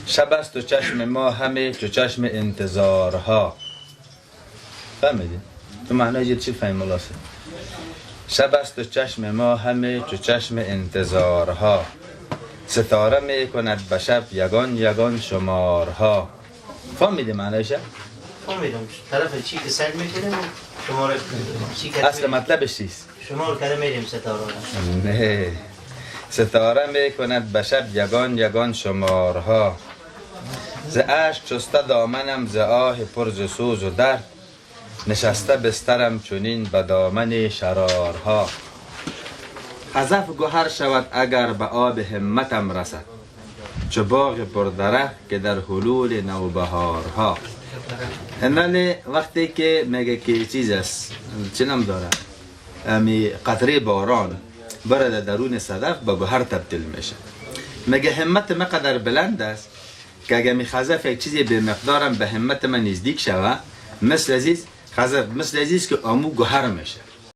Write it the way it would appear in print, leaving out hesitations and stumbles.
شب است و چشم ما همه چو چشم انتظارها. فهمیدی؟ تو معنای چی فهم ملاسه؟ شب است و چشم ما همه چو چشم انتظارها. ستاره می کند به شب یگان یگان شمارها. فهمیدی معنایشه؟ فهمیدم. طرف چی که سر میکنیم شماره چی که اصل مطلبش چیست؟ شمار کرده میریم ستاره را. نه، ستاره می کند به شب یگان یگان شمارها. ز اشک شسته دامنم ز آه پر ز سوز و درد. نشسته بسترم چنین به دامن شرارها. خزف گوهر شود اگر به آب همتم رسد. چو باغ پردرخت که در حلول نوبهارها. هنگام وقتی که میگه که چیز است چه نام داره امی قطره باران برد درون صدف به گوهر تبدیل میشه. میگه همت من قدر بلند است که اگه می خزف یک چیزی به مقدارم به همت من نزدیک شوه مثل عزیز خزف مثل عزیز که آمو گوهر میشه.